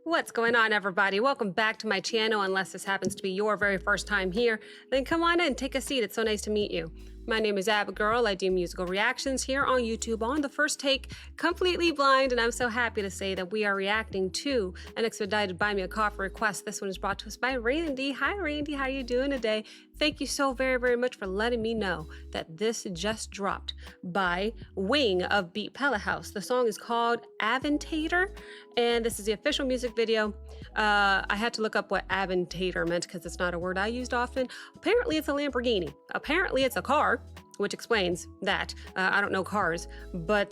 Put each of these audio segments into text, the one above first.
What's going on, everybody? Welcome back to my channel. Unless this happens to be your very first time here, then come on in, take a seat. It's so nice to meet you. My name is Abigail. I do musical reactions here on YouTube on the first take, completely blind, and I'm so happy to say that we are reacting to an expedited Buy Me a Coffee request. This one is brought to us by Randy. Hi, Randy. How you doing today? Thank you so very much for letting me know that this just dropped by Wing of Beat Pellet House. The song is called Aventador, and this is the official music video. I had to look up what Aventador meant because it's not a word I used often. Apparently it's a Lamborghini. Apparently it's a car, which explains that. I don't know cars, but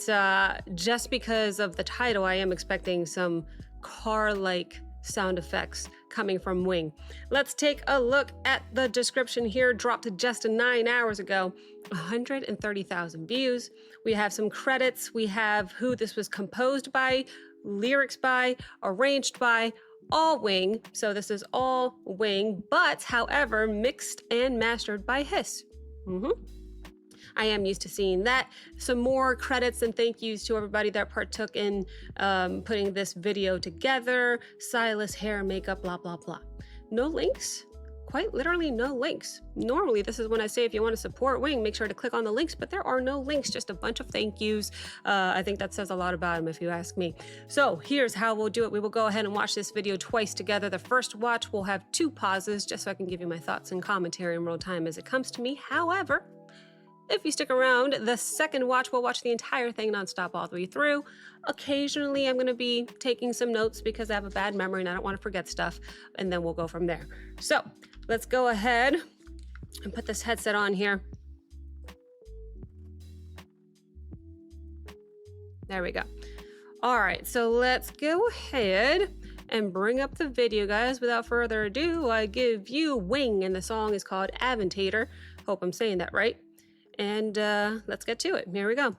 just because of the title, I am expecting some car-like sound effects coming from Wing. Let's take a look at the description here. Dropped just 9 hours ago. 130,000 views. We have some credits. We have who this was composed by, lyrics by, arranged by, all Wing. So this is all Wing, but however, mixed and mastered by Hiss. I am used to seeing that. Some more credits and thank yous to everybody that partook in putting this video together. Silas, hair, makeup, blah, blah, blah. No links, quite literally no links. Normally, this is when I say if you want to support Wing, make sure to click on the links, but there are no links, just a bunch of thank yous. I think that says a lot about him if you ask me. So here's how we'll do it. We will go ahead and watch this video twice together. The first watch will have 2 pauses just so I can give you my thoughts and commentary in real time as it comes to me. However, if you stick around, the second watch, we'll watch the entire thing nonstop all the way through. Occasionally, I'm going to be taking some notes because I have a bad memory and I don't want to forget stuff, and then we'll go from there. So let's go ahead and put this headset on here. There we go. All right, so let's go ahead and bring up the video, guys. Without further ado, I give you Wing, and the song is called Aventador. Hope I'm saying that right. And let's get to it. Here we go.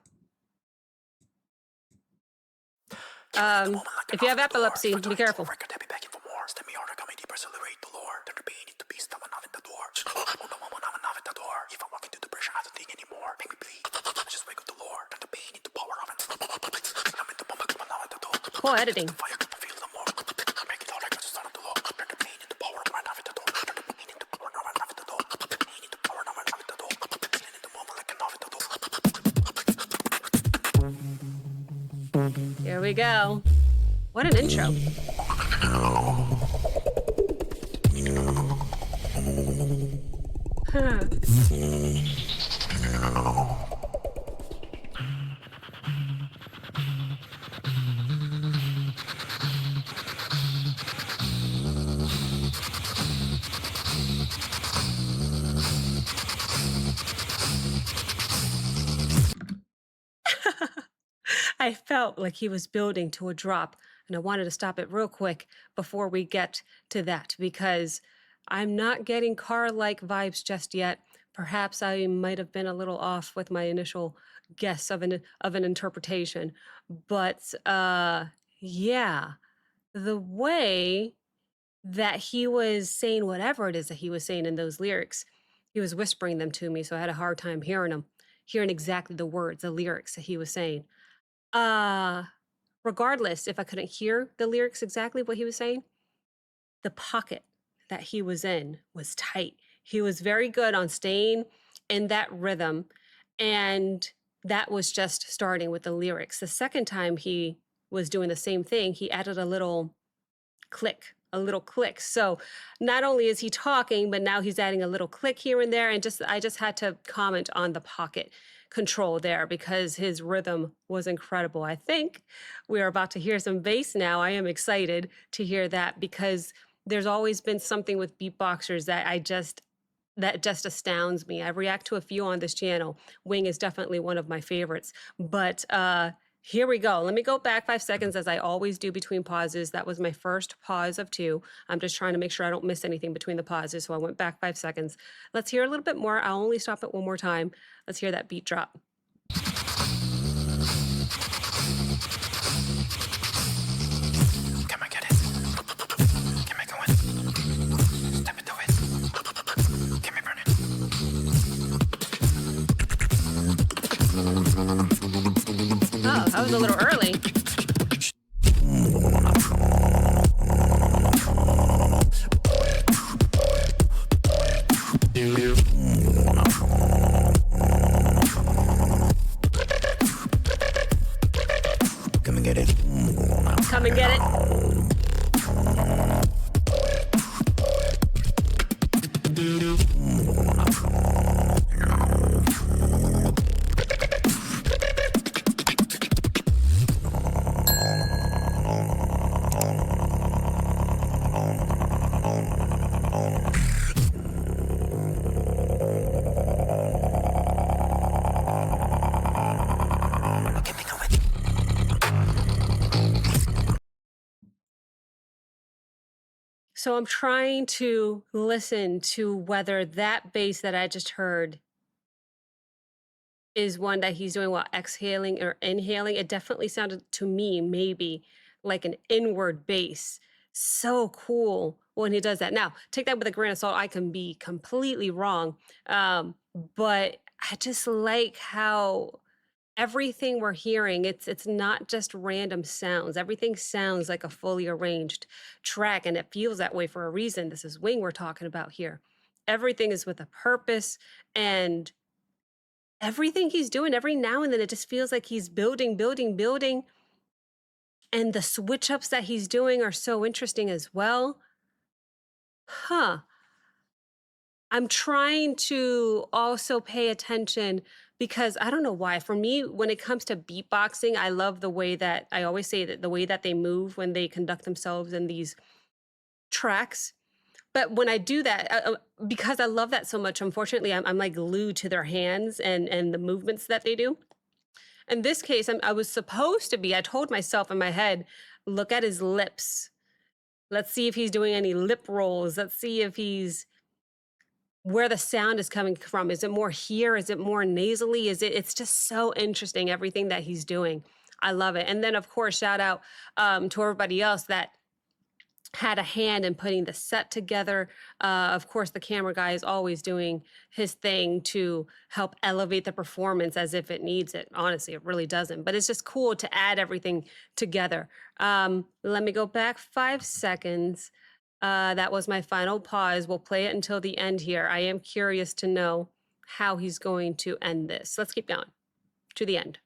If you have epilepsy, be careful. Cool editing. Here we go. What an intro. I felt like he was building to a drop, and I wanted to stop it real quick before we get to that because I'm not getting car-like vibes just yet. Perhaps I might have been a little off with my initial guess of an interpretation, but yeah, the way that he was saying whatever it is that he was saying in those lyrics, he was whispering them to me, so I had a hard time hearing exactly the words, the lyrics that he was saying. Regardless if I couldn't hear the lyrics exactly what he was saying, the pocket that he was in was tight. He was very good on staying in that rhythm, and that was just starting with the lyrics. The second time he was doing the same thing, he added a little click. So not only is he talking, but now he's adding a little click here and there, and I just had to comment on the pocket control there because his rhythm was incredible. I think we're about to hear some bass now. I am excited to hear that because there's always been something with beatboxers that just astounds me. I react to a few on this channel. Wing is definitely one of my favorites, but here we go. Let me go back 5 seconds as I always do between pauses. That was my first pause of 2. I'm just trying to make sure I don't miss anything between the pauses. So I went back 5 seconds. Let's hear a little bit more. I'll only stop it one more time. Let's hear that beat drop. Oh, that was a little early. So I'm trying to listen to whether that bass that I just heard is one that he's doing while exhaling or inhaling. It definitely sounded to me maybe like an inward bass. So cool when he does that. Now, take that with a grain of salt. I can be completely wrong. But I just like how everything we're hearing, it's not just random sounds. Everything sounds like a fully arranged track, and it feels that way for a reason. This is Wing we're talking about here. Everything is with a purpose, and everything he's doing, every now and then, it just feels like he's building, building, building. And the switch ups that he's doing are so interesting as well. Huh. I'm trying to also pay attention because I don't know why. For me, when it comes to beatboxing, I love the way that I always say that the way that they move when they conduct themselves in these tracks. But when I do that, because I love that so much, unfortunately, I'm like glued to their hands and the movements that they do. In this case, I was supposed to be, I told myself in my head, look at his lips. Let's see if he's doing any lip rolls. Let's see if he's where the sound is coming from. Is it more here? Is it more nasally? It's just so interesting, everything that he's doing. I love it. And then of course, shout out to everybody else that had a hand in putting the set together. Of course, the camera guy is always doing his thing to help elevate the performance as if it needs it. Honestly, it really doesn't, but it's just cool to add everything together. Let me go back 5 seconds. That was my final pause. We'll play it until the end here. I am curious to know how he's going to end this. Let's keep going to the end.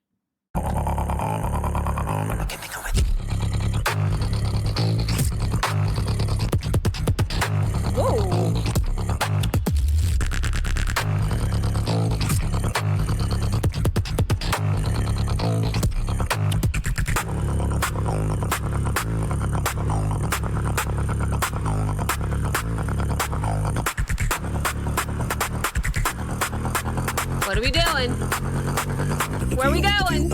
Whoa. What are we doing? Where are we going?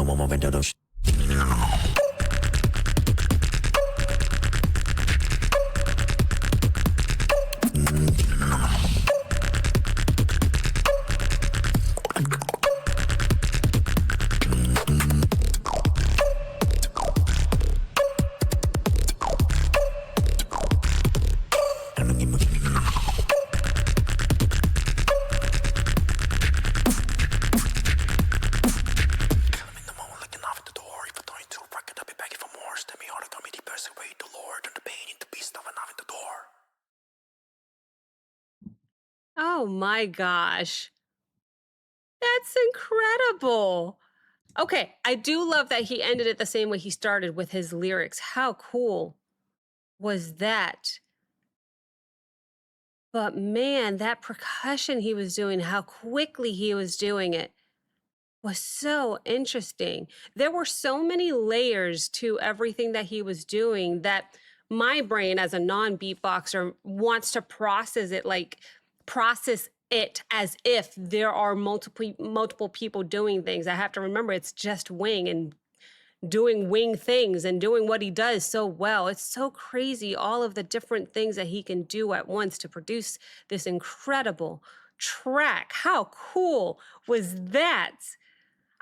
Oh my gosh. That's incredible. Okay, I do love that he ended it the same way he started with his lyrics. How cool was that? But man, that percussion he was doing, how quickly he was doing it was so interesting. There were so many layers to everything that he was doing that my brain as a non-beatboxer wants to process it as if there are multiple people doing things. I have to remember it's just Wing and doing Wing things and doing what he does so well. It's so crazy, all of the different things that he can do at once to produce this incredible track. How cool was that?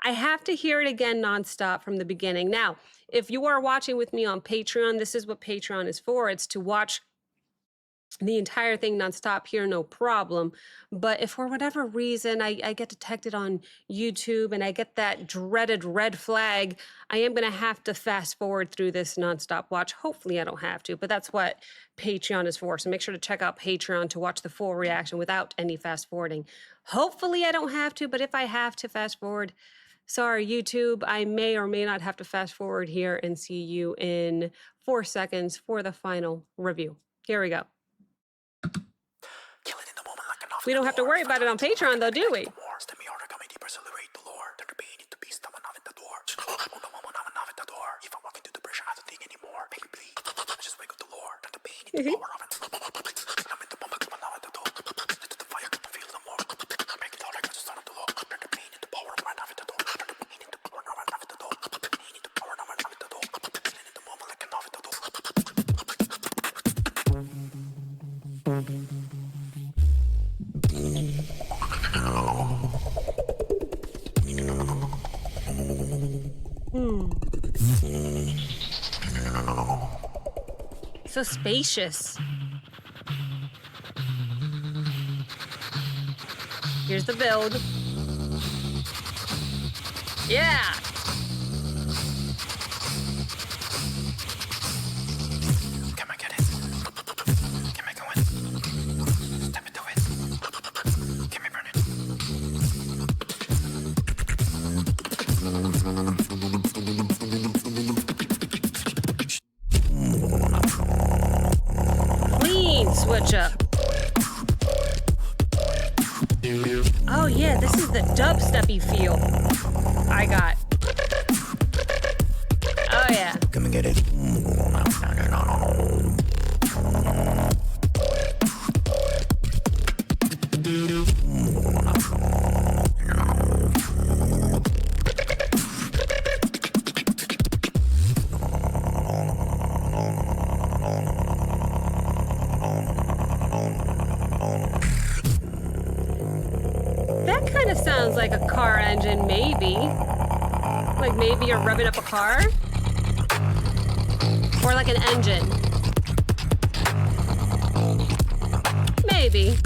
I have to hear it again nonstop from the beginning. Now, if you are watching with me on Patreon, this is what Patreon is for. It's to watch the entire thing nonstop here, no problem. But if for whatever reason I get detected on YouTube and I get that dreaded red flag, I am going to have to fast forward through this nonstop watch. Hopefully I don't have to, but that's what Patreon is for. So make sure to check out Patreon to watch the full reaction without any fast forwarding. Hopefully I don't have to, but if I have to fast forward, sorry, YouTube, I may or may not have to fast forward here and see you in 4 seconds for the final review. Here we go. We don't have to worry about it on Patreon, though, do we? So spacious. Here's the build. Yeah. Can I get it? Can I go in? Step into it. Can we burn it? Clean switch up. Oh yeah, this is the dubsteppy feel I got. Oh yeah. Come and get it. That kind of sounds like a car engine, maybe. Like maybe you're revving up a car? Or like an engine. Maybe.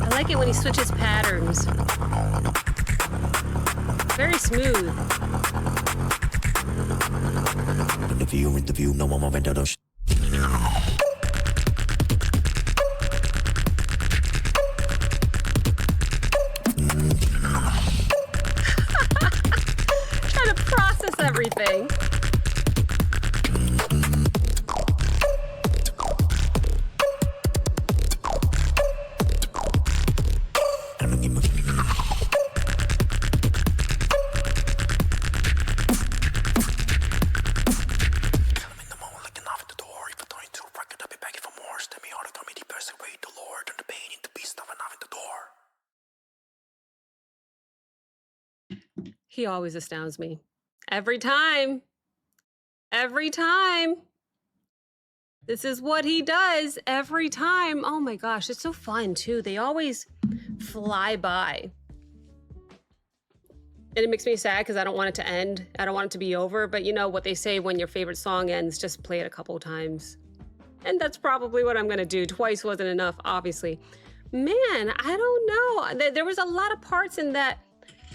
I like it when he switches patterns. Very smooth. Interview, no more Aventador. Trying to process everything. He always astounds me. Every time. Every time. This is what he does every time. Oh my gosh, it's so fun too. They always fly by. And it makes me sad because I don't want it to end. I don't want it to be over. But you know what they say when your favorite song ends, just play it a couple of times. And that's probably what I'm going to do. Twice wasn't enough, obviously. Man, I don't know. There was a lot of parts in that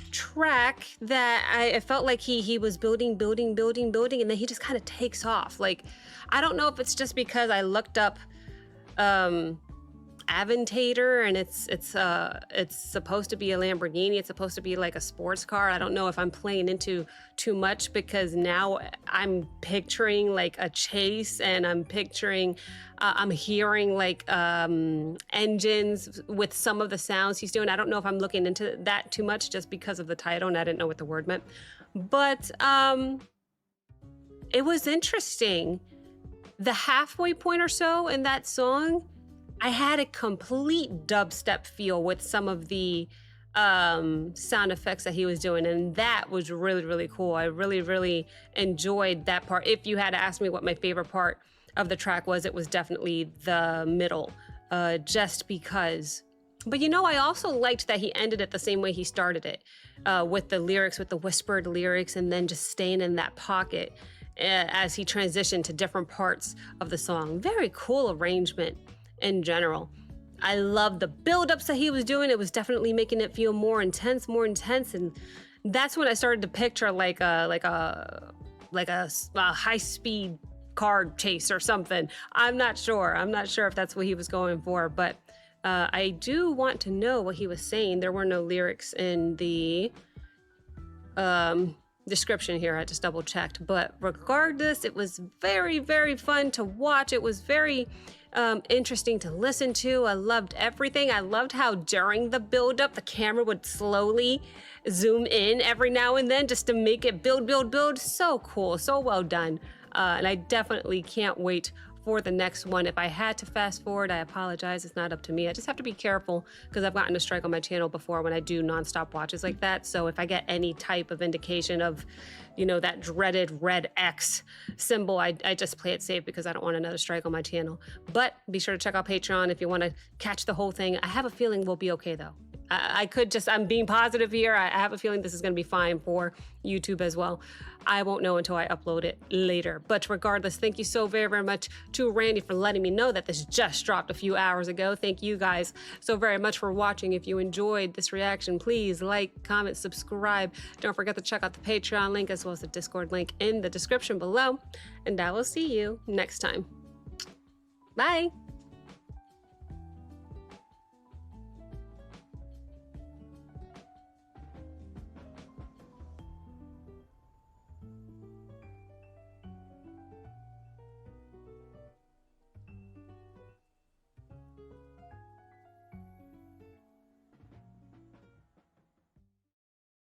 track that I felt like he was building, and then he just kind of takes off. Like, I don't know if it's just because I looked up Aventador and it's supposed to be a Lamborghini. It's supposed to be like a sports car. I don't know if I'm playing into too much because now I'm picturing like a chase and I'm hearing like engines with some of the sounds he's doing. I don't know if I'm looking into that too much just because of the title and I didn't know what the word meant. But it was interesting. The halfway point or so in that song, I had a complete dubstep feel with some of the sound effects that he was doing, and that was really, really cool. I really, really enjoyed that part. If you had asked me what my favorite part of the track was, it was definitely the middle, just because. But you know, I also liked that he ended it the same way he started it, with the lyrics, with the whispered lyrics, and then just staying in that pocket as he transitioned to different parts of the song. Very cool arrangement in general. I love the buildups that he was doing. It was definitely making it feel more intense, and that's when I started to picture like a high-speed car chase or something. I'm not sure if that's what he was going for, but I do want to know what he was saying. There were no lyrics in the description here. I just double checked, but regardless, it was very, very fun to watch. It was very interesting to listen to. I loved everything. I loved how during the build-up, the camera would slowly zoom in every now and then just to make it build. So cool, so well done. And I definitely can't wait for the next one. If I had to fast forward, I apologize. It's not up to me. I just have to be careful because I've gotten a strike on my channel before when I do nonstop watches like that. So if I get any type of indication of, you know, that dreaded red X symbol, I just play it safe because I don't want another strike on my channel. But be sure to check out Patreon if you want to catch the whole thing. I have a feeling we'll be okay though. I'm being positive here. I have a feeling this is going to be fine for YouTube as well. I won't know until I upload it later. But regardless, thank you so very, very much to Randy for letting me know that this just dropped a few hours ago. Thank you guys so very much for watching. If you enjoyed this reaction, please like, comment, subscribe. Don't forget to check out the Patreon link as well as the Discord link in the description below. And I will see you next time. Bye.